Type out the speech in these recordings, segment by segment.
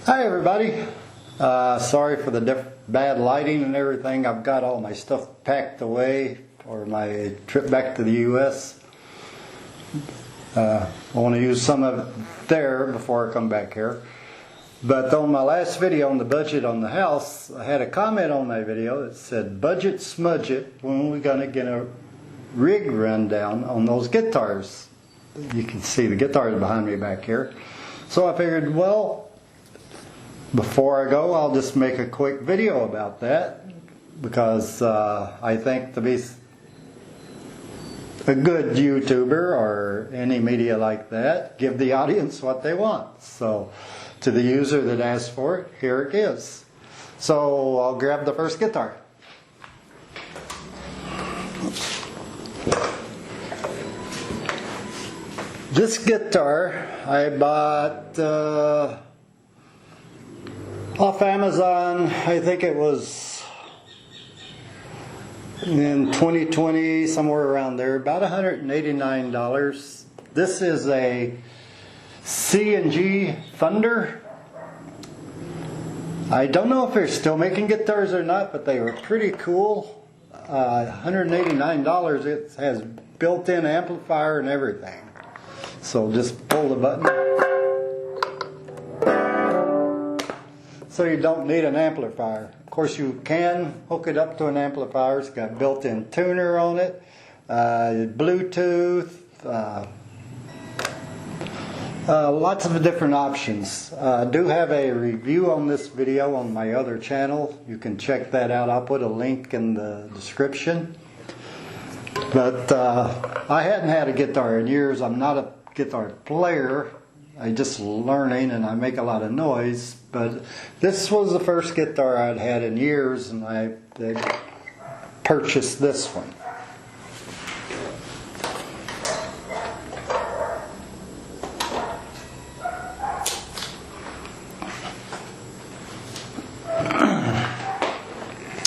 Hi everybody. Sorry for the bad lighting and everything. I've got all my stuff packed away for my trip back to the US. I want to use some of it there before I come back here. But on my last video on the budget on the house, I had a comment on my video that said, budget smudge it, when are we going to get a rig rundown on those guitars? You can see the guitars behind me back here. So I figured, well, before I go, I'll just make a quick video about that, because I think to be a good YouTuber or any media like that, give the audience what they want. So to the user that asked for it, here it is. So I'll grab the first guitar. This guitar I bought off Amazon. I think it was in 2020, somewhere around there, about $189. This is a C&G Thunder. I don't know if they're still making guitars or not, but they were pretty cool. $189. It has built-in amplifier and everything. So just pull the button. So you don't need an amplifier. Of course you can hook it up to an amplifier. It's got built-in tuner on it, Bluetooth, lots of different options. I do have a review on this video on my other channel. You can check that out. I'll put a link in the description. But I hadn't had a guitar in years. I'm not a guitar player. I'm just learning and I make a lot of noise. But this was the first guitar I'd had in years, and I purchased this one.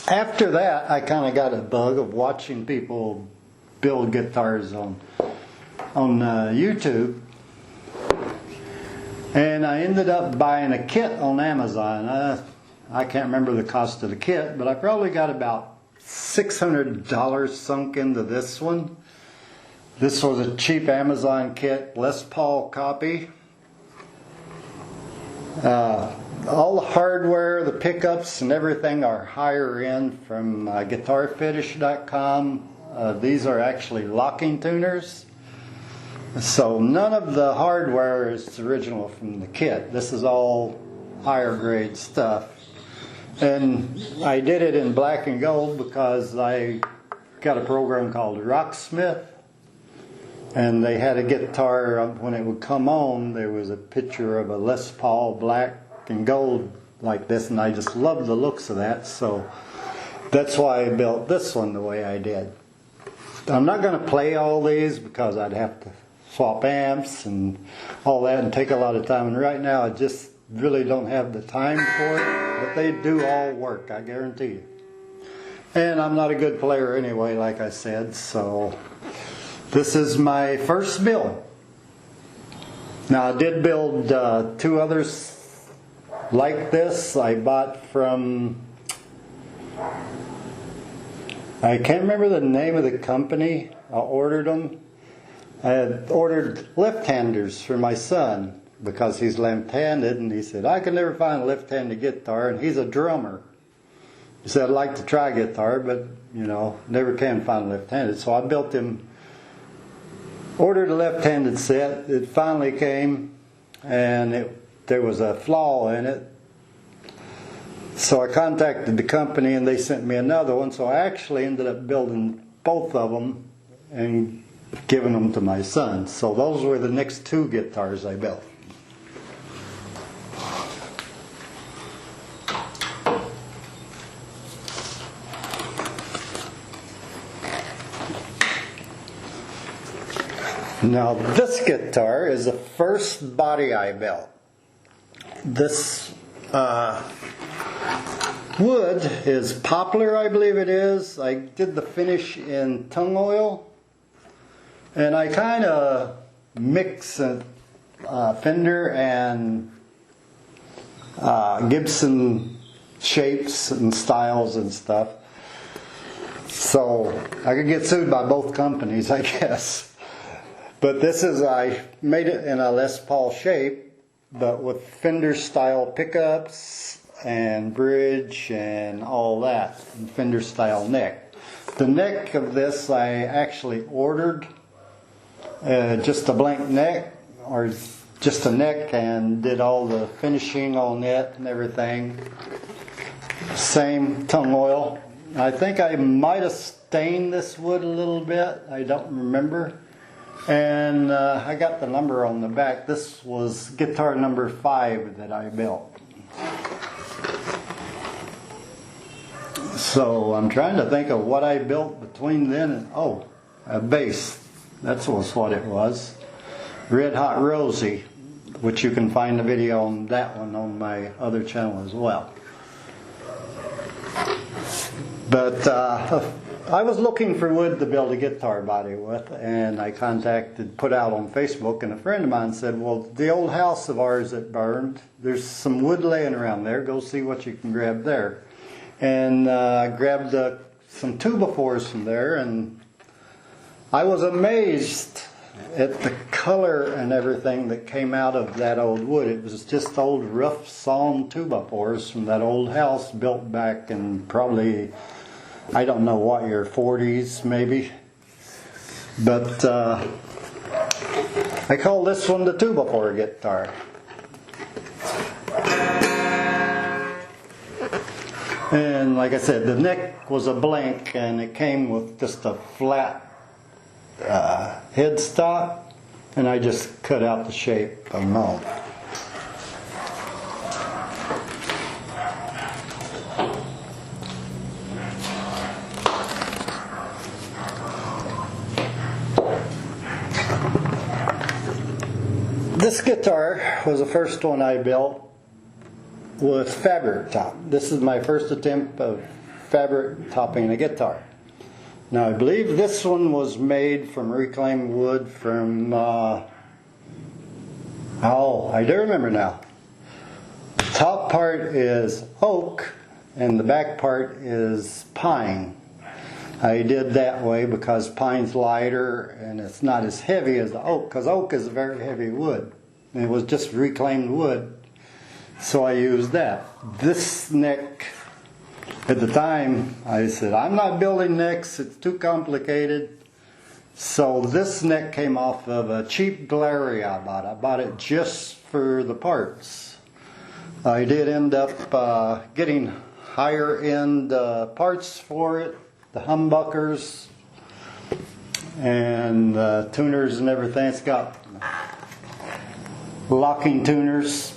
After that, I kind of got a bug of watching people build guitars on YouTube. And I ended up buying a kit on Amazon. I can't remember the cost of the kit, but I probably got about $600 sunk into this one. This was a cheap Amazon kit, Les Paul copy. All the hardware, the pickups and everything are higher end from guitarfetish.com. These are actually locking tuners. So none of the hardware is original from the kit. This is all higher grade stuff. And I did it in black and gold because I got a program called Rocksmith. And they had a guitar, when it would come on, there was a picture of a Les Paul black and gold like this, and I just loved the looks of that. So that's why I built this one the way I did. I'm not going to play all these because I'd have to swap amps and all that and take a lot of time, and right now I just really don't have the time for it, but they do all work, I guarantee you. And I'm not a good player anyway, like I said, so this is my first build. Now I did build two others like this. I bought from, I can't remember the name of the company. I ordered them. I had ordered left-handers for my son because he's left-handed, and he said, I can never find a left-handed guitar, and he's a drummer. He said, I'd like to try guitar, but, you know, never can find left-handed. So I built him, ordered a left-handed set. It finally came, and there was a flaw in it. So I contacted the company, and they sent me another one. So I actually ended up building both of them and giving them to my son. So those were the next two guitars I built. Now this guitar is the first body I built. This wood is poplar, I believe it is. I did the finish in tung oil. And I kind of mix Fender and Gibson shapes and styles and stuff. So I could get sued by both companies, I guess. But this is, I made it in a Les Paul shape, but with Fender style pickups and bridge and all that, and Fender style neck. The neck of this I actually ordered, just a blank neck, or just a neck, and did all the finishing on it and everything. Same tung oil. I think I might have stained this wood a little bit, I don't remember. And I got the number on the back. This was guitar number 5 that I built. So I'm trying to think of what I built between then and, oh, a bass. That was what it was. Red Hot Rosie, which you can find the video on that one on my other channel as well. But I was looking for wood to build a guitar body with, and I put out on Facebook, and a friend of mine said, well, the old house of ours that burned, there's some wood laying around there, go see what you can grab there. And I grabbed some 2x4s from there, and I was amazed at the color and everything that came out of that old wood. It was just old rough sawn 2x4s from that old house built back in probably, I don't know what year, 40s maybe. But I call this one the 2x4 guitar. And like I said, the neck was a blank, and it came with just a flat headstock, and I just cut out the shape of mount. This guitar was the first one I built with fabric top. This is my first attempt of fabric topping a guitar. Now I believe this one was made from reclaimed wood from, oh, I do remember now. The top part is oak and the back part is pine. I did that way because pine's lighter and it's not as heavy as the oak, because oak is a very heavy wood. And it was just reclaimed wood, so I used that. This neck, at the time, I said, I'm not building necks, it's too complicated. So this neck came off of a cheap Glary I bought. I bought it just for the parts. I did end up getting higher end parts for it, the humbuckers and tuners and everything. It's got locking tuners.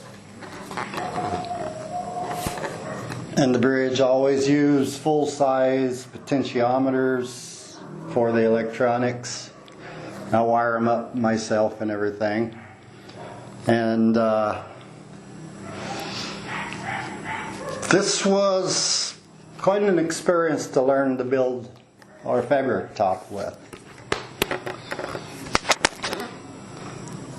And the bridge, I always use full size potentiometers for the electronics. I wire them up myself and everything. And this was quite an experience to learn to build our fabric top with.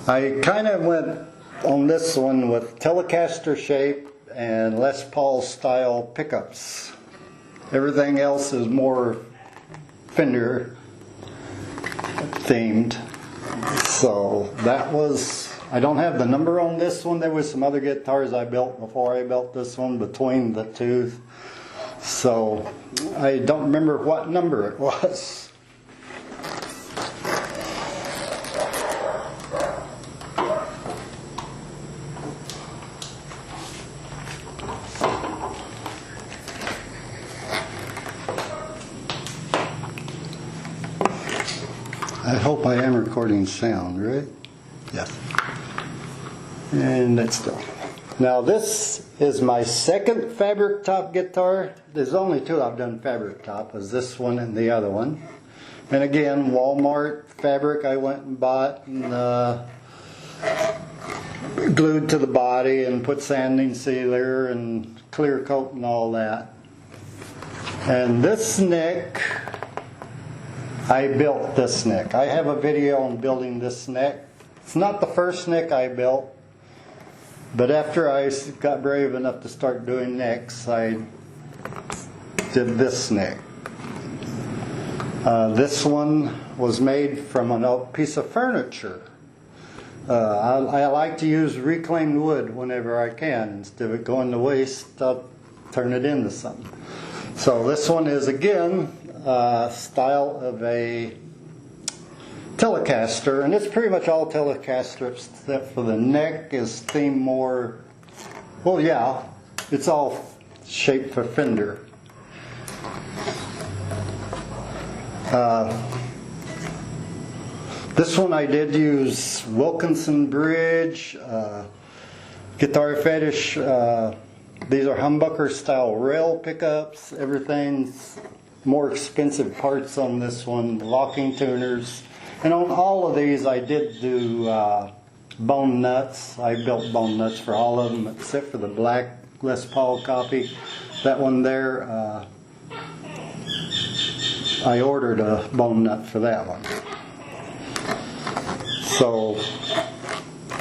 I kind of went on this one with Telecaster shape and Les Paul style pickups. Everything else is more Fender themed. So that was, I don't have the number on this one. There was some other guitars I built before I built this one between the two. So I don't remember what number it was. I hope I am recording sound, right? Yes. And that's still. Now this is my second fabric top guitar. There's only two I've done fabric top, was this one and the other one. And again, Walmart fabric I went and bought and glued to the body and put sanding sealer and clear coat and all that. And this neck, I built this neck. I have a video on building this neck. It's not the first neck I built, But after I got brave enough to start doing necks, I did this neck. This one was made from an old piece of furniture. I like to use reclaimed wood whenever I can. Instead of it going to waste, I'll turn it into something. So this one is again style of a Telecaster, and it's pretty much all Telecaster except for the neck is themed more, well yeah, it's all shaped for Fender. This one I did use Wilkinson Bridge, Guitar Fetish. These are humbucker style rail pickups. Everything's more expensive parts on this one, locking tuners. And on all of these I did do bone nuts. I built bone nuts for all of them except for the black Les Paul copy. That one there, I ordered a bone nut for that one. So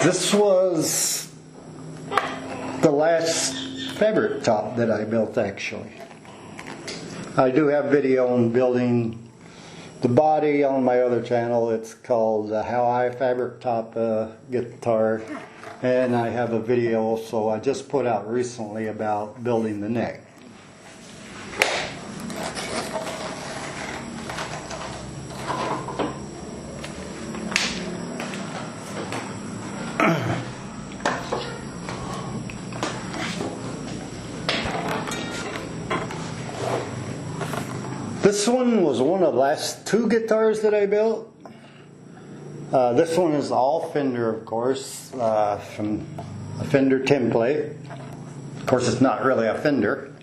this was the last fabric top that I built actually. I do have video on building the body on my other channel. It's called How I Fabric Top a Guitar, and I have a video also I just put out recently about building the neck. This one was one of the last two guitars that I built. This one is all Fender, of course, from a Fender Template. Of course, it's not really a Fender.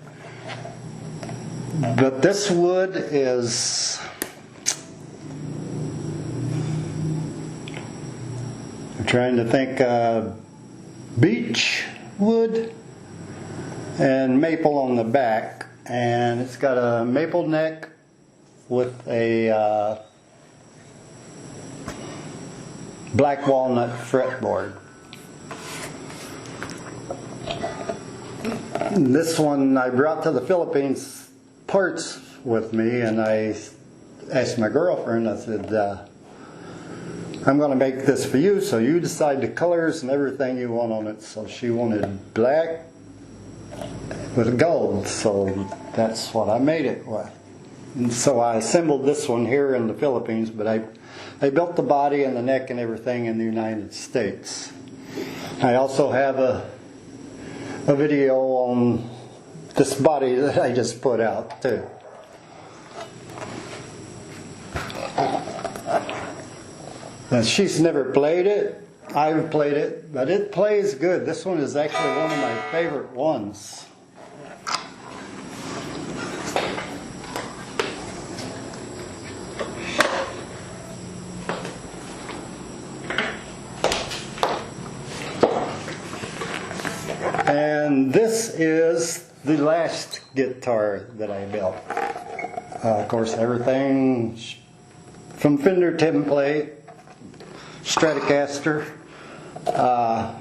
But this wood is, I'm trying to think, beech wood and maple on the back. And it's got a maple neck with a black walnut fretboard. And this one I brought to the Philippines parts with me, and I asked my girlfriend, I said, I'm going to make this for you, so you decide the colors and everything you want on it. So she wanted black with gold, so that's what I made it with. And so I assembled this one here in the Philippines, but I built the body and the neck and everything in the United States. I also have a video on this body that I just put out too. Now, she's never played it. I've played it, but it plays good. This one is actually one of my favorite ones. And this is the last guitar that I built. Of course, everything from Fender Template, Stratacaster. The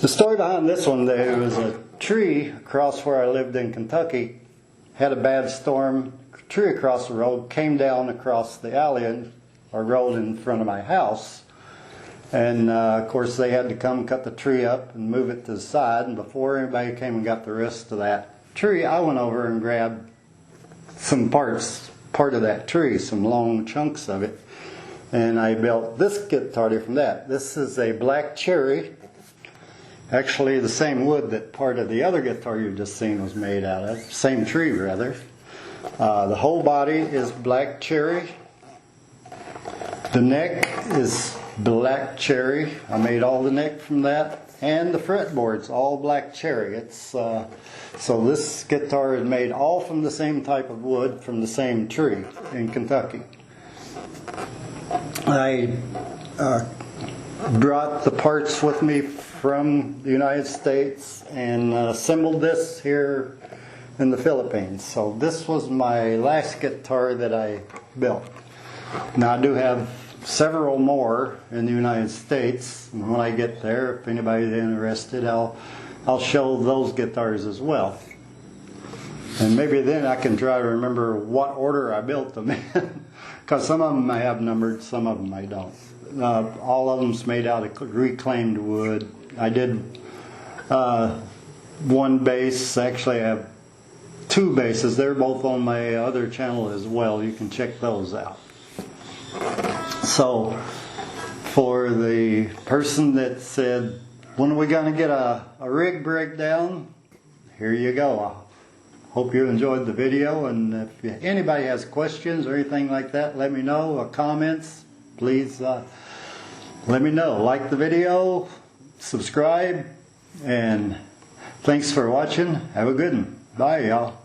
story behind this one, there was a tree across where I lived in Kentucky. Had a bad storm, tree across the road, came down across the alley or road in front of my house. And of course they had to come cut the tree up and move it to the side. And before anybody came and got the rest of that tree, I went over and grabbed some part of that tree, some long chunks of it. And I built this guitar from that. This is a black cherry. Actually the same wood that part of the other guitar you've just seen was made out of. Same tree rather. The whole body is black cherry. The neck is black cherry. I made all the neck from that, and the fretboard's all black cherry. It's so this guitar is made all from the same type of wood from the same tree in Kentucky. I brought the parts with me from the United States and assembled this here in the Philippines. So this was my last guitar that I built. Now I do have several more in the United States. And when I get there, if anybody's interested, I'll show those guitars as well. And maybe then I can try to remember what order I built them in. Because some of them I have numbered, some of them I don't. All of them's made out of reclaimed wood. I did one bass. Actually I have two basses. They're both on my other channel as well. You can check those out. So for the person that said, when are we going to get a rig breakdown? Here you go. Hope you enjoyed the video, and if anybody has questions or anything like that, let me know, or comments, please let me know. Like the video, subscribe, and thanks for watching. Have a good one. Bye, y'all.